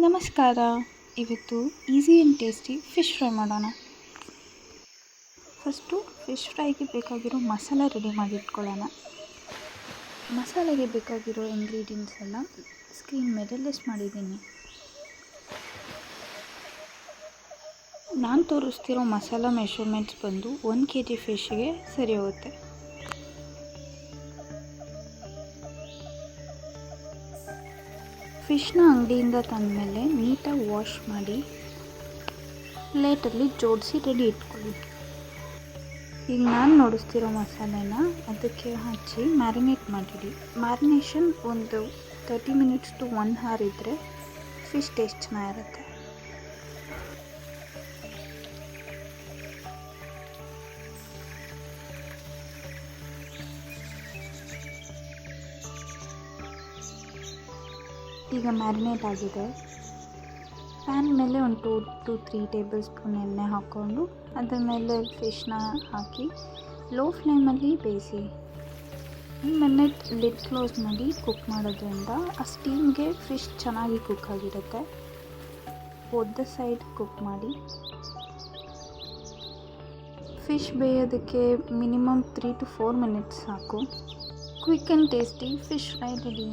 ನಮಸ್ಕಾರ. ಇವತ್ತು easy and tasty fish fry ಮಾಡೋಣ. ಫಸ್ಟು ಫಿಶ್ ಫ್ರೈಗೆ ಬೇಕಾಗಿರೋ ಮಸಾಲ ರೆಡಿ ಮಾಡಿಟ್ಕೊಳ್ಳೋಣ. ಮಸಾಲೆಗೆ ಬೇಕಾಗಿರೋ ಇಂಗ್ರೀಡಿಯೆಂಟ್ಸ್ ಎಲ್ಲ ಸ್ಕ್ರೀನ್ ಮೇಲೆ ಲಿಸ್ಟ್ ಮಾಡಿದ್ದೀನಿ. ನಾನು ತೋರಿಸ್ತಿರೋ ಮಸಾಲ ಮೆಷರ್ಮೆಂಟ್ಸ್ ಬಂದು 1 kg ಫಿಶ್ಗೆ ಸರಿ ಹೋಗುತ್ತೆ. ಫಿಶ್ನ ಅಂಗಡಿಯಿಂದ ತಂದಮೇಲೆ ನೀಟಾಗಿ ವಾಶ್ ಮಾಡಿ ಪ್ಲೇಟಲ್ಲಿ ಜೋಡಿಸಿ ರೆಡಿ ಇಟ್ಕೊಳ್ಳಿ. ಈಗ ನಾನು ನೋಡಿಸ್ತಿರೋ ಮಸಾಲೆನ ಅದಕ್ಕೆ ಹಚ್ಚಿ ಮ್ಯಾರಿನೇಟ್ ಮಾಡಿಡಿ. ಮ್ಯಾರಿನೇಷನ್ ಒಂದು 30 ಮಿನಿಟ್ಸ್ ಟು 1 hour ಇದ್ದರೆ ಫಿಶ್ ಟೇಸ್ಟ್ ಚೆನ್ನಾಗಿರುತ್ತೆ. ಈಗ ಮ್ಯಾರಿನೇಟ್ ಆಗಿದೆ. ಪ್ಯಾನ್ ಮೇಲೆ ಒಂದು 2 to 3 ಟೇಬಲ್ ಸ್ಪೂನ್ ಎಣ್ಣೆ ಹಾಕ್ಕೊಂಡು ಅದರ ಮೇಲೆ ಫಿಶ್ನ ಹಾಕಿ ಲೋ ಫ್ಲೇಮಲ್ಲಿ ಬೇಯಿಸಿ. 1 ಮಿನಿಟ್ ಲಿಡ್ ಕ್ಲೋಸ್ ಮಾಡಿ ಕುಕ್ ಮಾಡೋದ್ರಿಂದ ಆ ಸ್ಟೀಮ್ಗೆ ಫಿಶ್ ಚೆನ್ನಾಗಿ ಕುಕ್ ಆಗಿರುತ್ತೆ. ಬೋತ್ ಸೈಡ್ ಕುಕ್ ಮಾಡಿ. ಫಿಶ್ ಬೇಯೋದಕ್ಕೆ ಮಿನಿಮಮ್ 3 to 4 ಮಿನಿಟ್ಸ್ ಸಾಕು. Quick and tasty fish fry ready.